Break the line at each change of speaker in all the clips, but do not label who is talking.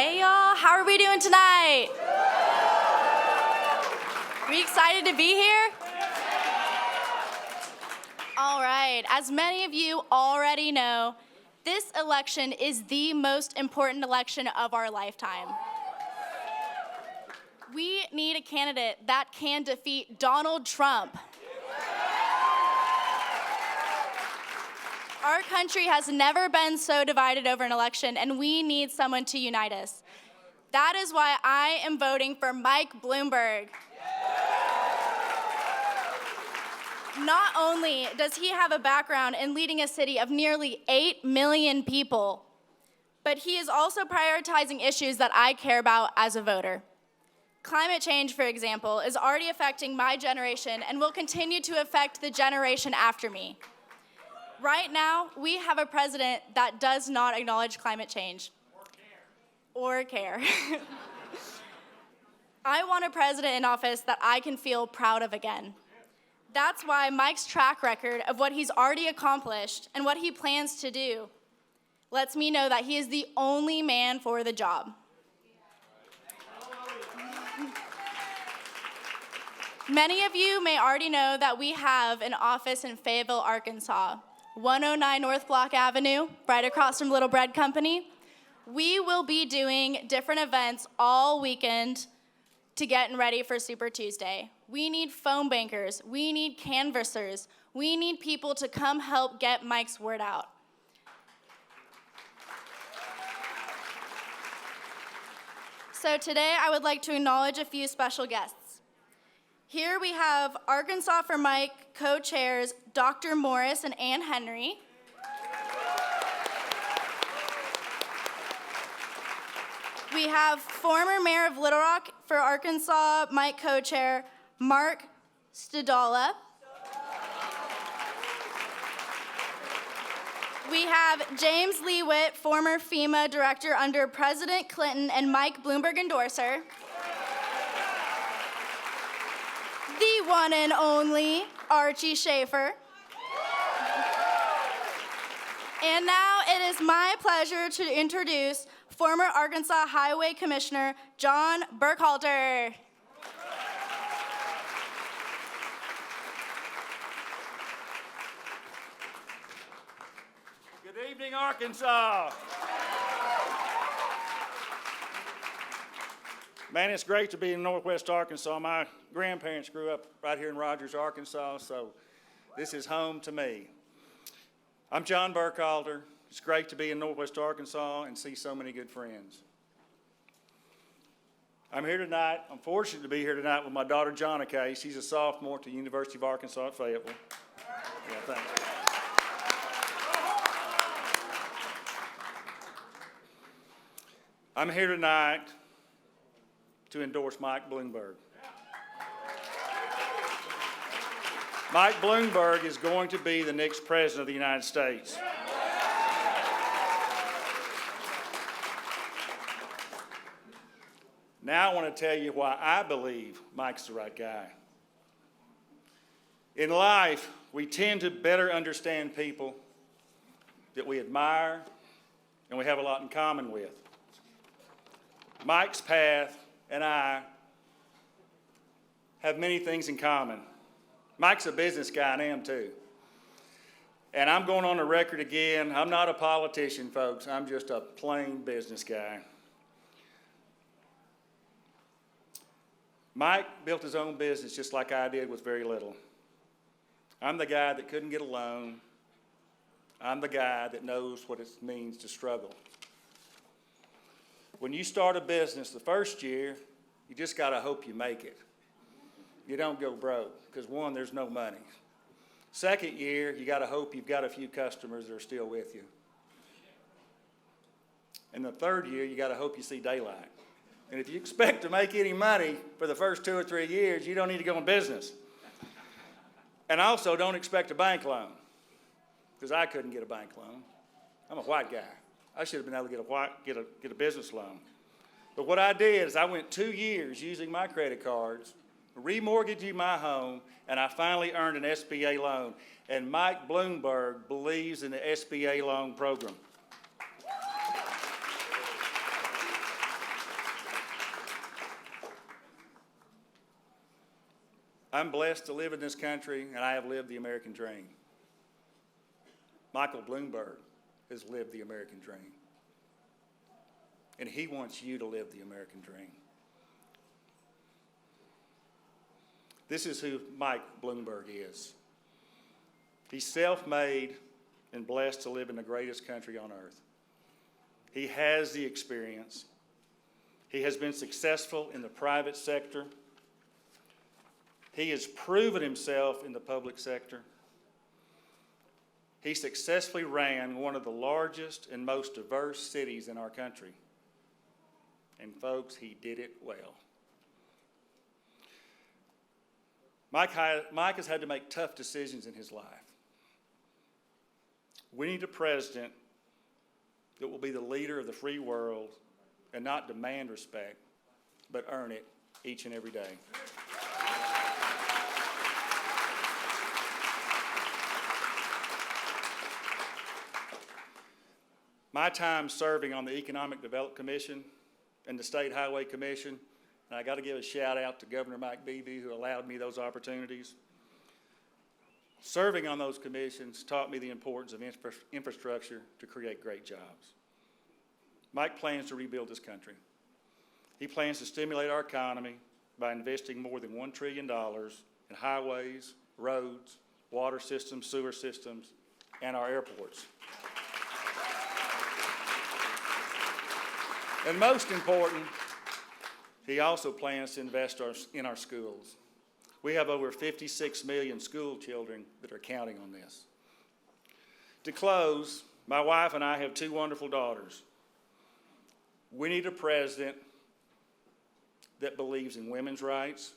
Hey y'all, how are we doing tonight? Are we excited to be here? All right, as many of you already know, this election is the most important election of our lifetime. We need a candidate that can defeat Donald Trump. Our country has never been so divided over an election, and we need someone to unite us. That is why I am voting for Mike Bloomberg. Not only does he have a background in leading a city of nearly 8 million people, but he is also prioritizing issues that I care about as a voter. Climate change, for example, is already affecting my generation and will continue to affect the generation after me. Right now, we have a president that does not acknowledge climate change. Or care. I want a president in office that I can feel proud of again. That's why Mike's track record of what he's already accomplished and what he plans to do lets me know that he is the only man for the job. Many of you may already know that we have an office in Fayetteville, Arkansas, 109 North Block Avenue, right across from Little Bread Company. We will be doing different events all weekend to get ready for Super Tuesday. We need phone bankers, we need canvassers, we need people to come help get Mike's word out. So today I would like to acknowledge a few special guests. Here we have Arkansas for Mike co-chairs Dr. Morris and Ann Henry. We have former Mayor of Little Rock for Arkansas Mike co-chair Mark Stadala. We have James Leawitt, former FEMA director under President Clinton and Mike Bloomberg endorser. The one and only Archie Schaefer. And now it is my pleasure to introduce former Arkansas Highway Commissioner John Burkhalter.
Good evening, Arkansas. Man, it's great to be in Northwest Arkansas. My grandparents grew up right here in Rogers, Arkansas, so this is home to me. I'm John Burkhalter. It's great to be in Northwest Arkansas and see so many good friends. I'm here tonight. I'm fortunate to be here tonight with my daughter, Jonica. She's a sophomore at the University of Arkansas at Fayetteville. Yeah, thank you. I'm here tonight to endorse Mike Bloomberg. Mike Bloomberg is going to be the next president of the United States. Now I want to tell you why I believe Mike's the right guy. In life, we tend to better understand people that we admire and we have a lot in common with. Mike's path and I have many things in common. Mike's a business guy, and I am too. And I'm going on the record again. I'm not a politician, folks. I'm just a plain business guy. Mike built his own business just like I did with very little. I'm the guy that couldn't get a loan. I'm the guy that knows what it means to struggle. When you start a business the first year, you just got to hope you make it. You don't go broke because, one, there's no money. Second year, you got to hope you've got a few customers that are still with you. And the third year, you got to hope you see daylight. And if you expect to make any money for the first 2 or 3 years, you don't need to go in business. And also, don't expect a bank loan because I couldn't get a bank loan. I'm a white guy. I should have been able to get a business loan. But what I did is I went 2 years using my credit cards, remortgaging my home, and I finally earned an SBA loan. And Mike Bloomberg believes in the SBA loan program. I'm blessed to live in this country, and I have lived the American dream. Michael Bloomberg has lived the American dream. And he wants you to live the American dream. This is who Mike Bloomberg is. He's self-made and blessed to live in the greatest country on earth. He has the experience. He has been successful in the private sector. He has proven himself in the public sector. He successfully ran one of the largest and most diverse cities in our country. And folks, he did it well. Mike has had to make tough decisions in his life. We need a president that will be the leader of the free world and not demand respect, but earn it each and every day. My time serving on the Economic Development Commission and the State Highway Commission, and I got to give a shout out to Governor Mike Beebe who allowed me those opportunities. Serving on those commissions taught me the importance of infrastructure to create great jobs. Mike plans to rebuild this country. He plans to stimulate our economy by investing more than $1 trillion in highways, roads, water systems, sewer systems, and our airports. And most important, he also plans to invest in our schools. We have over 56 million school children that are counting on this. To close, my wife and I have two wonderful daughters. We need a president that believes in women's rights,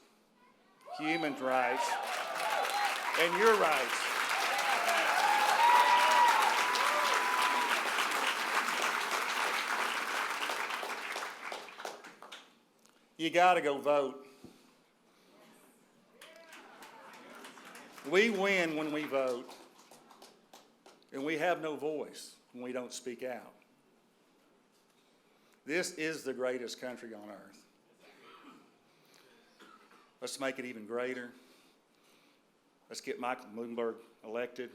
human rights, and your rights. You got to go vote. We win when we vote, and we have no voice when we don't speak out. This is the greatest country on earth. Let's make it even greater. Let's get Michael Bloomberg elected.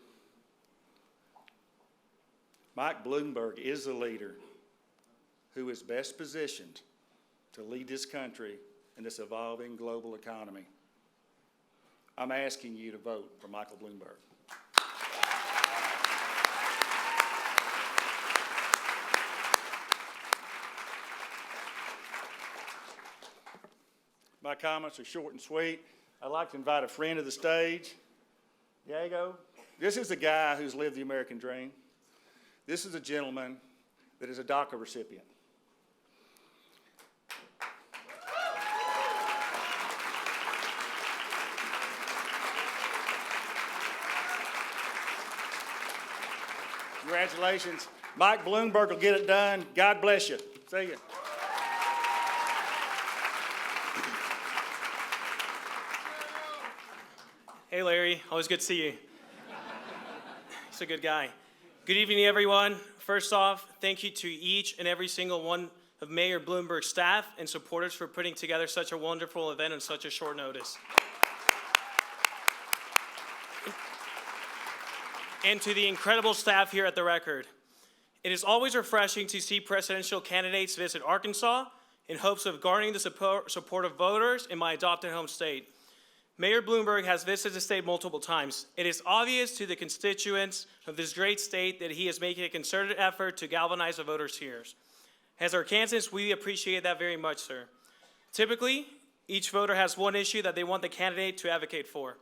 Mike Bloomberg is the leader who is best positioned to lead this country in this evolving global economy. I'm asking you to vote for Michael Bloomberg. My comments are short and sweet. I'd like to invite a friend to the stage. Diego, this is a guy who's lived the American dream. This is a gentleman that is a DACA recipient. Congratulations. Mike Bloomberg will get it done. God bless you. See you.
Hey, Larry. Always good to see you. He's a good guy. Good evening, everyone. First off, thank you to each and every single one of Mayor Bloomberg's staff and supporters for putting together such a wonderful event on such a short notice. And to the incredible staff here at the Record. It is always refreshing to see presidential candidates visit Arkansas in hopes of garnering the support of voters in my adopted home state. Mayor Bloomberg has visited the state multiple times. It is obvious to the constituents of this great state that he is making a concerted effort to galvanize the voters here. As Arkansans, we appreciate that very much, sir. Typically, each voter has one issue that they want the candidate to advocate for.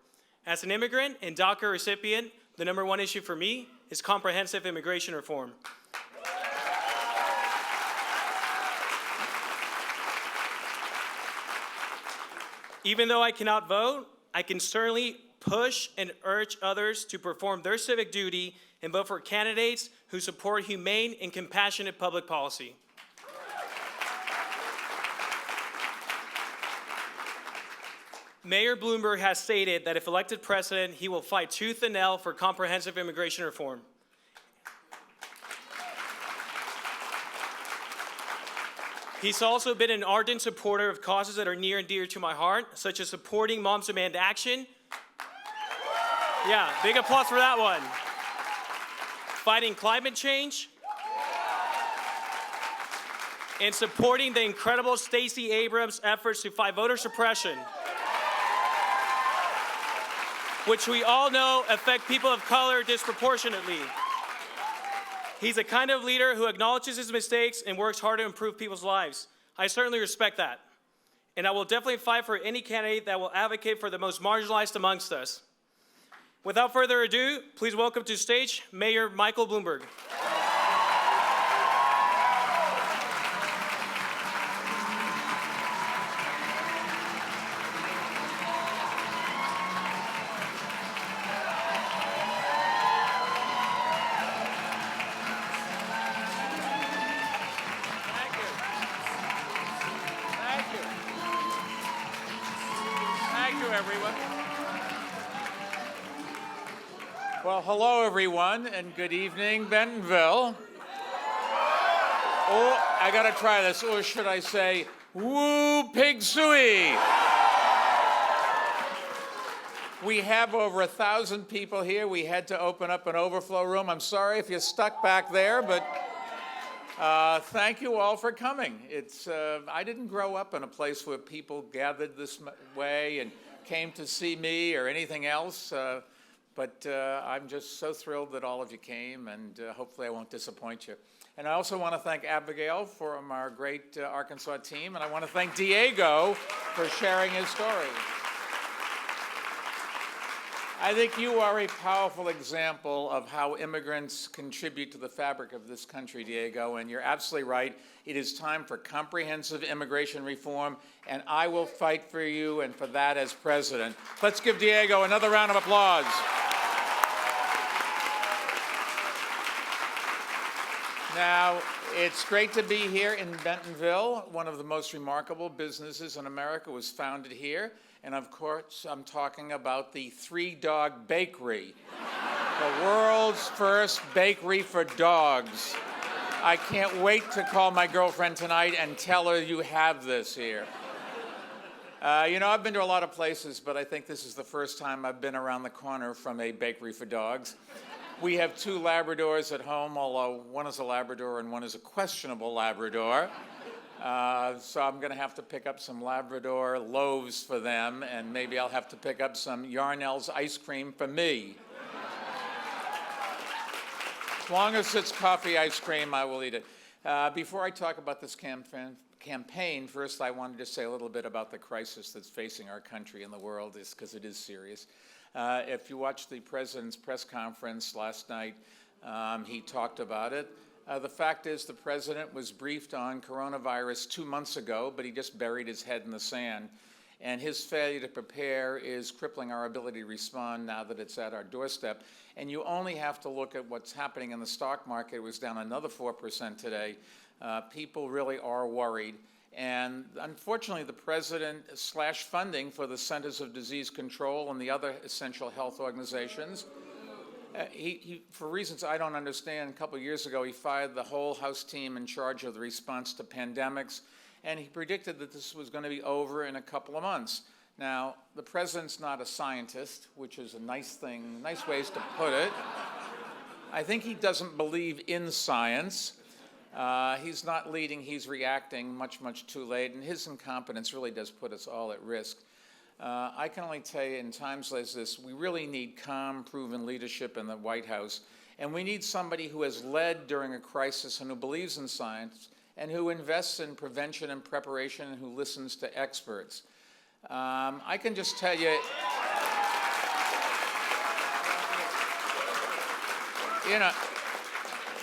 As an immigrant and DACA recipient, the number one issue for me is comprehensive immigration reform. Even though I cannot vote, I can certainly push and urge others to perform their civic duty and vote for candidates who support humane and compassionate public policy. Mayor Bloomberg has stated that if elected president, he will fight tooth and nail for comprehensive immigration reform. He's also been an ardent supporter of causes that are near and dear to my heart, such as supporting Moms Demand Action. Yeah, big applause for that one. Fighting climate change. And supporting the incredible Stacey Abrams' efforts to fight voter suppression, which we all know affect people of color disproportionately. He's a kind of leader who acknowledges his mistakes and works hard to improve people's lives. I certainly respect that. And I will definitely fight for any candidate that will advocate for the most marginalized amongst us. Without further ado, please welcome to stage Mayor Michael Bloomberg.
Well, hello, everyone, and good evening, Bentonville. Oh, I gotta try this. Or should I say, woo, pig suey? We have over 1,000 people here. We had to open up an overflow room. I'm sorry if you're stuck back there, but thank you all for coming. I didn't grow up in a place where people gathered this way and came to see me or anything else. But I'm just so thrilled that all of you came, and hopefully I won't disappoint you. And I also want to thank Abigail from our great Arkansas team, and I want to thank Diego for sharing his story. I think you are a powerful example of how immigrants contribute to the fabric of this country, Diego, and you're absolutely right. It is time for comprehensive immigration reform, and I will fight for you and for that as president. Let's give Diego another round of applause. Now, it's great to be here in Bentonville. One of the most remarkable businesses in America was founded here. And of course, I'm talking about the Three Dog Bakery, the world's first bakery for dogs. I can't wait to call my girlfriend tonight and tell her you have this here. I've been to a lot of places, but I think this is the first time I've been around the corner from a bakery for dogs. We have 2 Labradors at home, although one is a Labrador and one is a questionable Labrador. So I'm going to have to pick up some Labrador loaves for them, and maybe I'll have to pick up some Yarnell's ice cream for me. As long as it's coffee ice cream, I will eat it. Before I talk about this campaign, first I wanted to say a little bit about the crisis that's facing our country and the world, because it is serious. If you watched the president's press conference last night, he talked about it. The fact is the president was briefed on coronavirus 2 months ago, but he just buried his head in the sand. And his failure to prepare is crippling our ability to respond now that it's at our doorstep. And you only have to look at what's happening in the stock market. It was down another 4% today. People really are worried. And unfortunately, the president slashed funding for the Centers of Disease Control and the other essential health organizations. For reasons I don't understand, a couple of years ago, he fired the whole House team in charge of the response to pandemics, and he predicted that this was going to be over in a couple of months. Now, the president's not a scientist, which is a nice thing, nice ways to put it. I think he doesn't believe in science. He's not leading, he's reacting much, much too late, and his incompetence really does put us all at risk. I can only tell you in times like this, we really need calm, proven leadership in the White House, and we need somebody who has led during a crisis and who believes in science and who invests in prevention and preparation and who listens to experts. I can just tell you,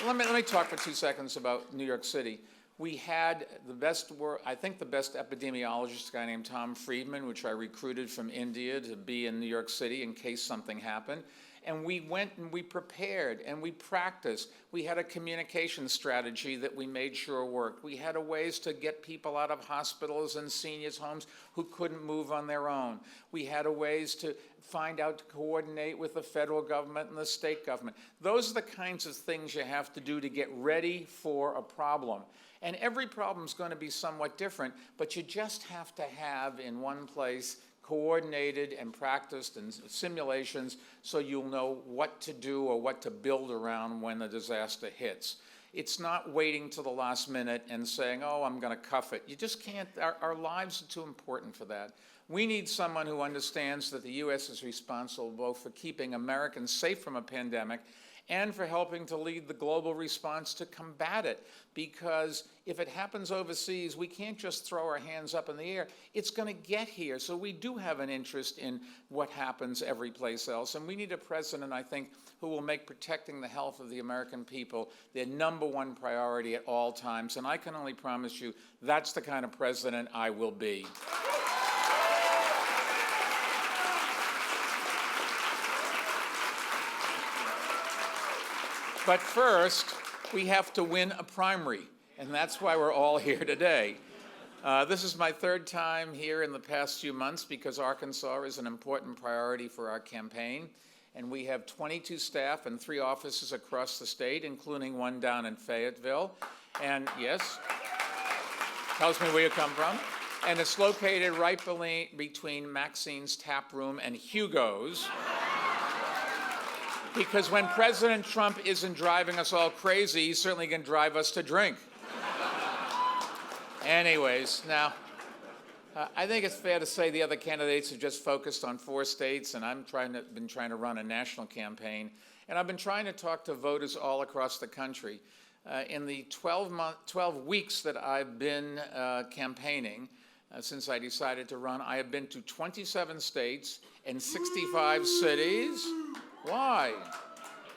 let me talk for 2 seconds about New York City. We had the best epidemiologist, a guy named Tom Friedman, which I recruited from India to be in New York City in case something happened. And we went and we prepared and we practiced. We had a communication strategy that we made sure worked. We had ways to get people out of hospitals and seniors' homes who couldn't move on their own. We had ways to find out to coordinate with the federal government and the state government. Those are the kinds of things you have to do to get ready for a problem. And every problem's going to be somewhat different, but you just have to have in one place coordinated and practiced and simulations so you'll know what to do or what to build around when the disaster hits. It's not waiting till the last minute and saying, oh, I'm going to cuff it. You just can't. Our lives are too important for that. We need someone who understands that the U.S. is responsible both for keeping Americans safe from a pandemic and for helping to lead the global response to combat it. Because if it happens overseas, we can't just throw our hands up in the air. It's going to get here. So we do have an interest in what happens every place else. And we need a president, I think, who will make protecting the health of the American people their #1 priority at all times. And I can only promise you that's the kind of president I will be. But first, we have to win a primary, and that's why we're all here today. This is my 3rd time here in the past few months because Arkansas is an important priority for our campaign, and we have 22 staff and 3 offices across the state, including one down in Fayetteville. And yes, tells me where you come from. And it's located right between Maxine's Tap Room and Hugo's. Because when President Trump isn't driving us all crazy, he's certainly going to drive us to drink. Anyways, now, I think it's fair to say the other candidates have just focused on 4 states, and I've been trying to run a national campaign. And I've been trying to talk to voters all across the country. In the 12 weeks that I've been campaigning, since I decided to run, I have been to 27 states and 65 cities. Why?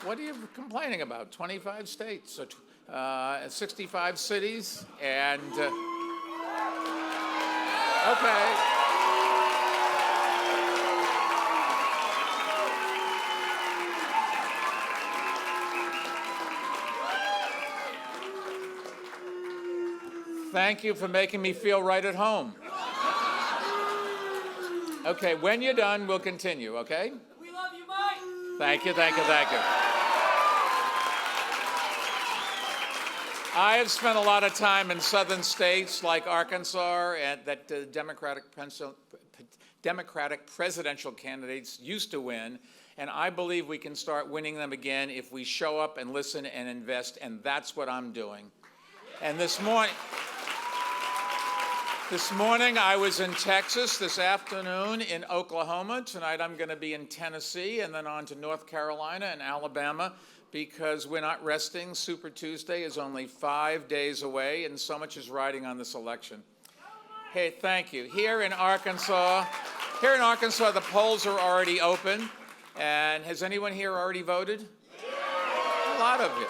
What are you complaining about? 25 states, 65 cities, and okay. Thank you for making me feel right at home. Okay, when you're done, we'll continue, okay?
We love you, Mike.
Thank you, thank you, thank you. I have spent a lot of time in southern states like Arkansas and that Democratic presidential candidates used to win, and I believe we can start winning them again if we show up and listen and invest, and that's what I'm doing. And this morning I was in Texas, this afternoon in Oklahoma. Tonight I'm going to be in Tennessee and then on to North Carolina and Alabama because we're not resting. Super Tuesday is only 5 days away and so much is riding on this election. Hey, thank you. Here in Arkansas, the polls are already open. And has anyone here already voted? A lot of you.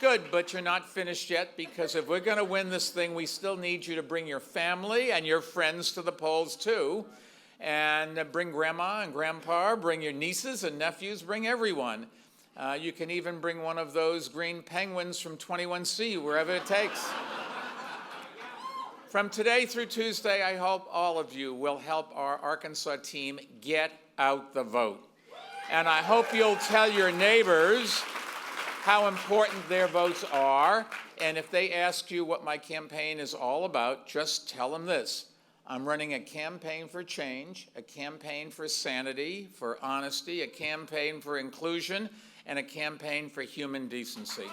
Good, but you're not finished yet because if we're going to win this thing, we still need you to bring your family and your friends to the polls too. And bring grandma and grandpa, bring your nieces and nephews, bring everyone. You can even bring one of those green penguins from 21C, wherever it takes. From today through Tuesday, I hope all of you will help our Arkansas team get out the vote. And I hope you'll tell your neighbors how important their votes are, and if they ask you what my campaign is all about, just tell them this. I'm running a campaign for change, a campaign for sanity, for honesty, a campaign for inclusion, and a campaign for human decency.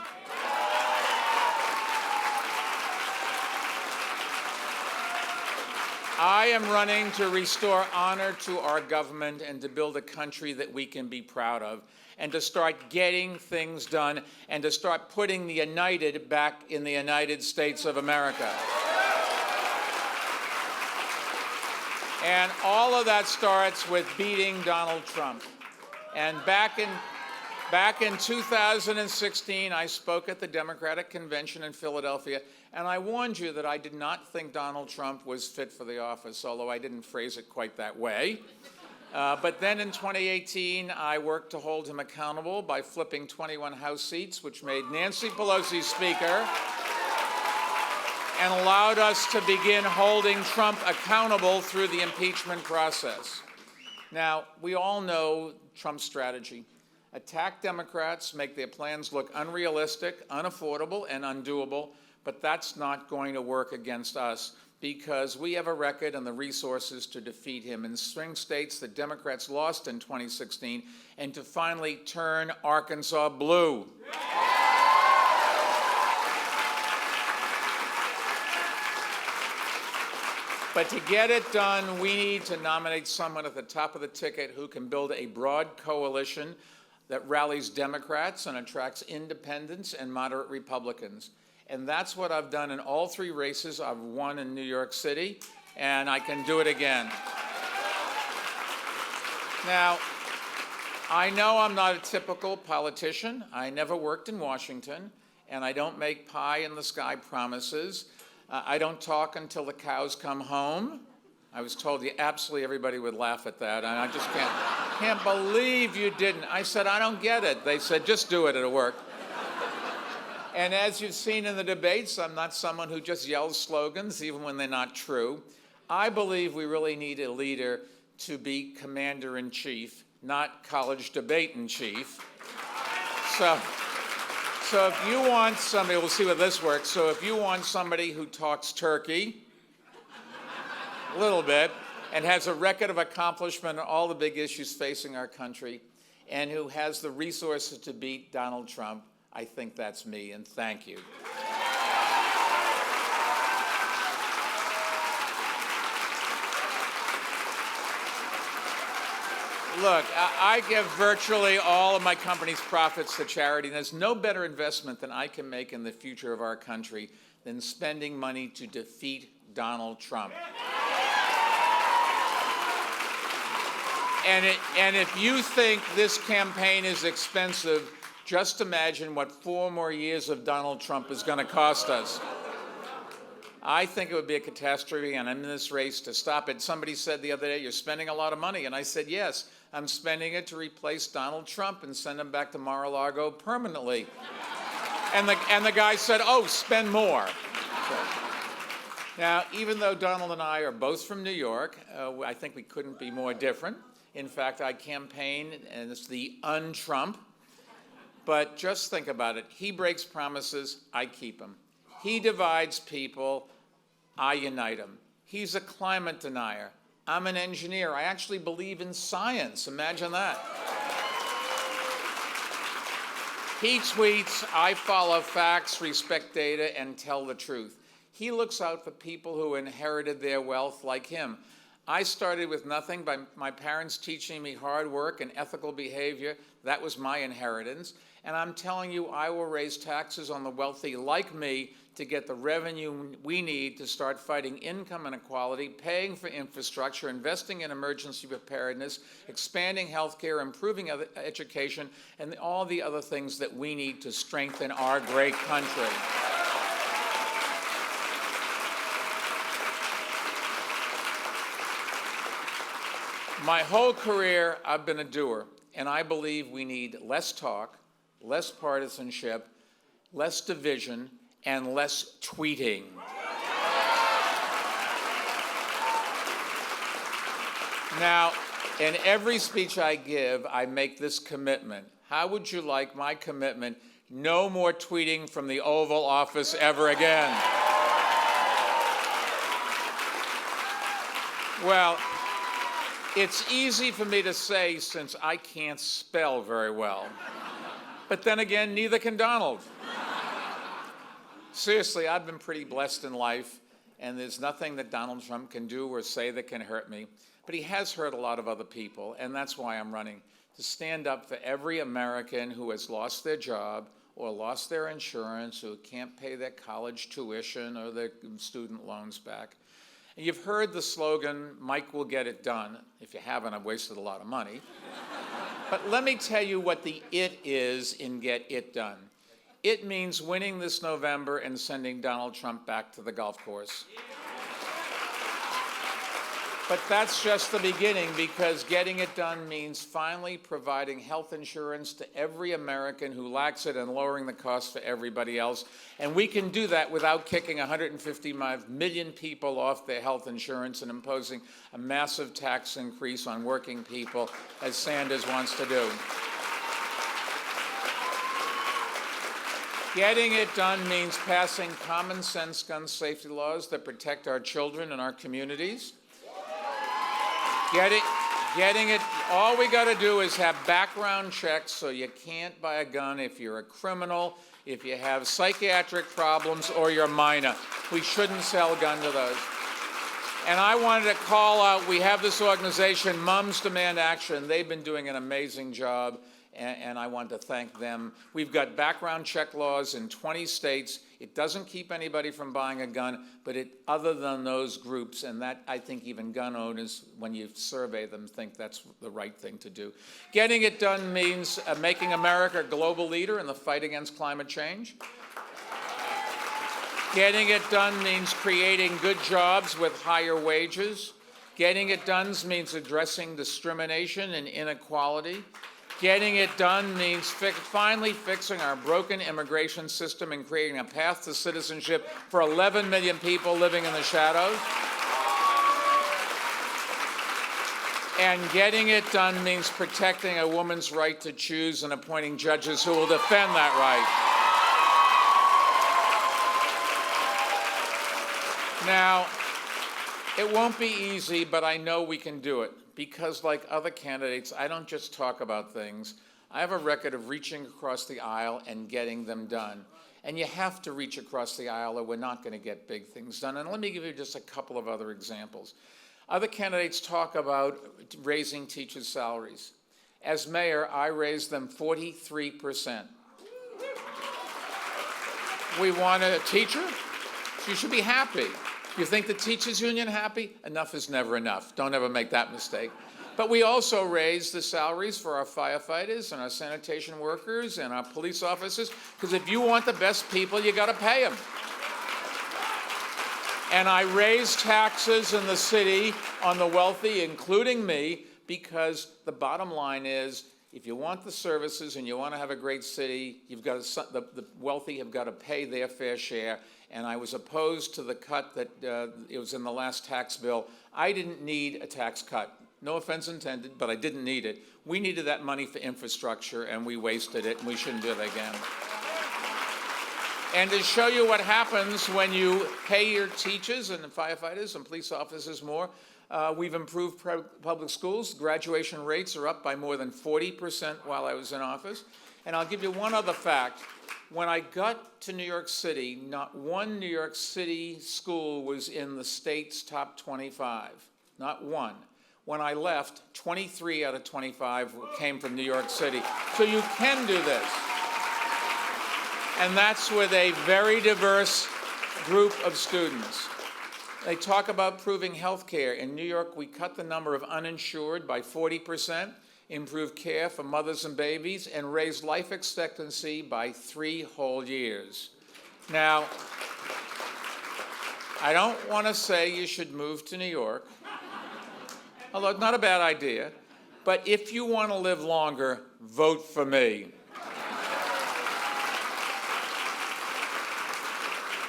I am running to restore honor to our government and to build a country that we can be proud of, and to start getting things done, and to start putting the United back in the United States of America. And all of that starts with beating Donald Trump. And back in 2016, I spoke at the Democratic Convention in Philadelphia, and I warned you that I did not think Donald Trump was fit for the office, although I didn't phrase it quite that way. But then in 2018, I worked to hold him accountable by flipping 21 House seats, which made Nancy Pelosi Speaker, and allowed us to begin holding Trump accountable through the impeachment process. Now, we all know Trump's strategy. Attack Democrats, make their plans look unrealistic, unaffordable, and undoable, but that's not going to work against us because we have a record and the resources to defeat him. In swing states, the Democrats lost in 2016, and to finally turn Arkansas blue. But to get it done, we need to nominate someone at the top of the ticket who can build a broad coalition that rallies Democrats and attracts independents and moderate Republicans. And that's what I've done in all three races I've won in New York City, and I can do it again. Now, I know I'm not a typical politician. I never worked in Washington, and I don't make pie-in-the-sky promises. I don't talk until the cows come home. I was told absolutely everybody would laugh at that, and I just can't believe you didn't. I said, I don't get it. They said, just do it, it'll work. And as you've seen in the debates, I'm not someone who just yells slogans, even when they're not true. I believe we really need a leader to be commander-in-chief, not college debate-in-chief. So if you want somebody, we'll see whether this works. So if you want somebody who talks turkey, a little bit, and has a record of accomplishment on all the big issues facing our country, and who has the resources to beat Donald Trump, I think that's me, and thank you. Look, I give virtually all of my company's profits to charity, and there's no better investment than I can make in the future of our country than spending money to defeat Donald Trump. And if you think this campaign is expensive, just imagine what 4 more years of Donald Trump is going to cost us. I think it would be a catastrophe, and I'm in this race to stop it. Somebody said the other day, you're spending a lot of money. And I said, yes, I'm spending it to replace Donald Trump and send him back to Mar-a-Lago permanently. And the guy said, oh, spend more. So, now, even though Donald and I are both from New York, I think we couldn't be more different. In fact, I campaign, and it's the un-Trump. But just think about it. He breaks promises, I keep them. He divides people, I unite him. He's a climate denier. I'm an engineer. I actually believe in science. Imagine that. He tweets, I follow facts, respect data, and tell the truth. He looks out for people who inherited their wealth like him. I started with nothing by my parents teaching me hard work and ethical behavior. That was my inheritance. And I'm telling you, I will raise taxes on the wealthy like me to get the revenue we need to start fighting income inequality, paying for infrastructure, investing in emergency preparedness, expanding health care, improving education, and all the other things that we need to strengthen our great country. My whole career, I've been a doer, and I believe we need less talk, less partisanship, less division, and less tweeting. Now, in every speech I give, I make this commitment. How would you like my commitment? No more tweeting from the Oval Office ever again. Well, it's easy for me to say since I can't spell very well. But then again, neither can Donald. Seriously, I've been pretty blessed in life, and there's nothing that Donald Trump can do or say that can hurt me. But he has hurt a lot of other people, and that's why I'm running, to stand up for every American who has lost their job or lost their insurance, who can't pay their college tuition or their student loans back. And you've heard the slogan, Mike will get it done. If you haven't, I've wasted a lot of money. But let me tell you what the it is in Get It Done. It means winning this November and sending Donald Trump back to the golf course. But that's just the beginning, because getting it done means finally providing health insurance to every American who lacks it and lowering the cost for everybody else. And we can do that without kicking 155 million people off their health insurance and imposing a massive tax increase on working people, as Sanders wants to do. Getting it done means passing common sense gun safety laws that protect our children and our communities. All we got to do is have background checks so you can't buy a gun if you're a criminal, if you have psychiatric problems, or you're a minor. We shouldn't sell a gun to those. And I wanted to call out, we have this organization, Moms Demand Action. They've been doing an amazing job, and I want to thank them. We've got background check laws in 20 states. It doesn't keep anybody from buying a gun, but other than those groups, and that I think even gun owners, when you survey them, think that's the right thing to do. Getting it done means making America a global leader in the fight against climate change. Getting it done means creating good jobs with higher wages. Getting it done means addressing discrimination and inequality. Getting it done means finally fixing our broken immigration system and creating a path to citizenship for 11 million people living in the shadows. And getting it done means protecting a woman's right to choose and appointing judges who will defend that right. Now, it won't be easy, but I know we can do it. Because like other candidates, I don't just talk about things. I have a record of reaching across the aisle and getting them done. And you have to reach across the aisle or we're not going to get big things done. And let me give you just a couple of other examples. Other candidates talk about raising teachers' salaries. As mayor, I raised them 43%. We want a teacher? She should be happy. You think the teachers union happy? Enough is never enough. Don't ever make that mistake. But we also raised the salaries for our firefighters and our sanitation workers and our police officers, because if you want the best people, you got to pay them. And I raised taxes in the city on the wealthy, including me, because the bottom line is, if you want the services and you want to have a great city, the wealthy have got to pay their fair share. And I was opposed to the cut that it was in the last tax bill. I didn't need a tax cut. No offense intended, but I didn't need it. We needed that money for infrastructure, and we wasted it, and we shouldn't do it again. And to show you what happens when you pay your teachers and firefighters and police officers more, we've improved public schools. Graduation rates are up by more than 40% while I was in office. And I'll give you one other fact. When I got to New York City, not one New York City school was in the state's top 25. Not one. When I left, 23 out of 25 came from New York City. So you can do this. And that's with a very diverse group of students. They talk about improving health care. In New York, we cut the number of uninsured by 40%. Improved care for mothers and babies, and raised life expectancy by 3 whole years. Now, I don't want to say you should move to New York, although it's not a bad idea, but if you want to live longer, vote for me.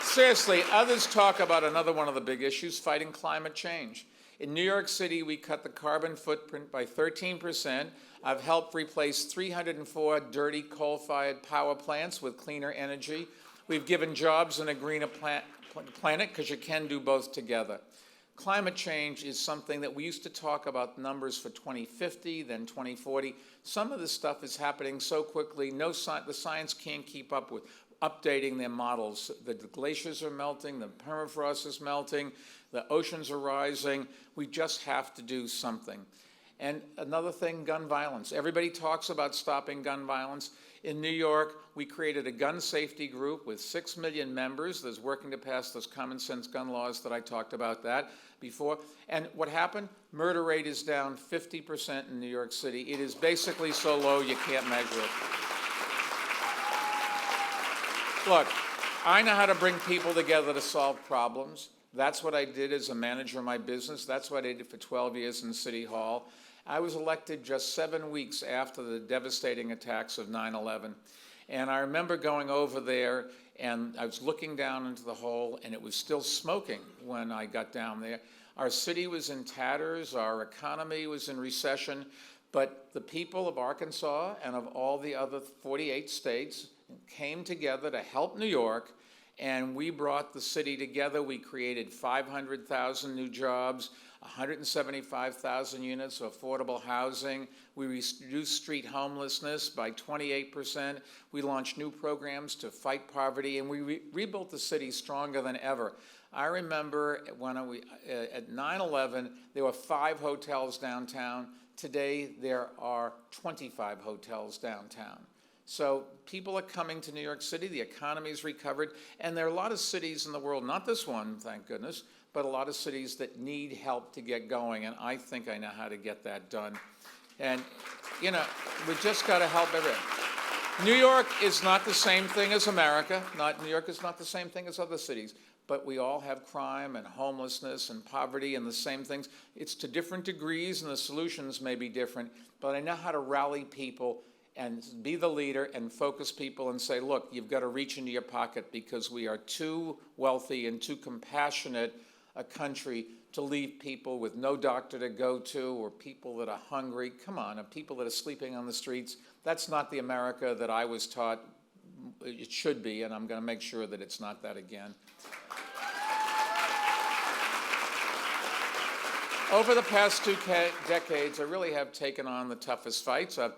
Seriously, others talk about another one of the big issues, fighting climate change. In New York City, we cut the carbon footprint by 13%. I've helped replace 304 dirty coal-fired power plants with cleaner energy. We've given jobs and a greener planet, because you can do both together. Climate change is something that we used to talk about numbers for 2050, then 2040. Some of this stuff is happening so quickly, the science can't keep up with updating their models. The glaciers are melting, the permafrost is melting, the oceans are rising. We just have to do something. And another thing, gun violence. Everybody talks about stopping gun violence. In New York, we created a gun safety group with 6 million members that's working to pass those common sense gun laws that I talked about that before. And what happened? Murder rate is down 50% in New York City. It is basically so low you can't measure it. Look, I know how to bring people together to solve problems. That's what I did as a manager of my business. That's what I did for 12 years in City Hall. I was elected just 7 weeks after the devastating attacks of 9/11. And I remember going over there, and I was looking down into the hole, and it was still smoking when I got down there. Our city was in tatters. Our economy was in recession. But the people of Arkansas and of all the other 48 states came together to help New York, and we brought the city together. We created 500,000 new jobs, 175,000 units of affordable housing. We reduced street homelessness by 28%. We launched new programs to fight poverty, and we rebuilt the city stronger than ever. I remember when at 9/11, there were 5 hotels downtown. Today, there are 25 hotels downtown. So people are coming to New York City, the economy's recovered, and there are a lot of cities in the world, not this one, thank goodness, but a lot of cities that need help to get going, and I think I know how to get that done. And, you know, we just got to help everyone. New York is not the same thing as America. New York is not the same thing as other cities, but we all have crime and homelessness and poverty and the same things. It's to different degrees, and the solutions may be different, but I know how to rally people and be the leader and focus people and say, look, you've got to reach into your pocket because we are too wealthy and too compassionate a country to leave people with no doctor to go to, or people that are hungry. Come on, or people that are sleeping on the streets. That's not the America that I was taught it should be, and I'm going to make sure that it's not that again. Over the past 2 decades, I really have taken on the toughest fights. I've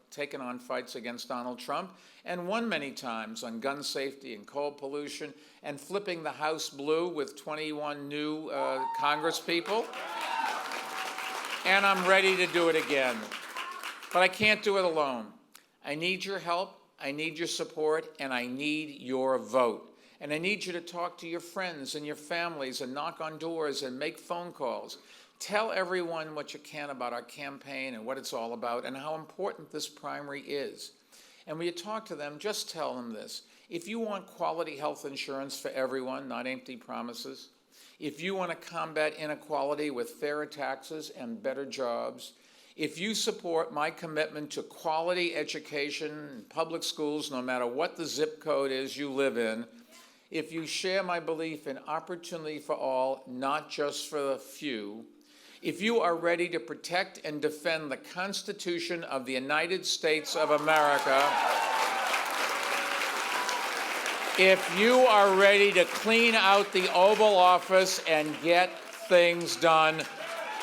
taken on fights against Donald Trump and won many times on gun safety and coal pollution and flipping the House blue with 21 new Congress people. And I'm ready to do it again. But I can't do it alone. I need your help, I need your support, and I need your vote. And I need you to talk to your friends and your families and knock on doors and make phone calls. Tell everyone what you can about our campaign and what it's all about and how important this primary is. And when you talk to them, just tell them this. If you want quality health insurance for everyone, not empty promises, if you want to combat inequality with fairer taxes and better jobs, if you support my commitment to quality education in public schools, no matter what the zip code is you live in, if you share my belief in opportunity for all, not just for the few, if you are ready to protect and defend the Constitution of the United States of America, if you are ready to clean out the Oval Office and get things done,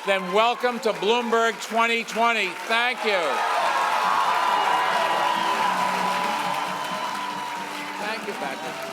then welcome to Bloomberg 2020. Thank you. Thank you, Patrick.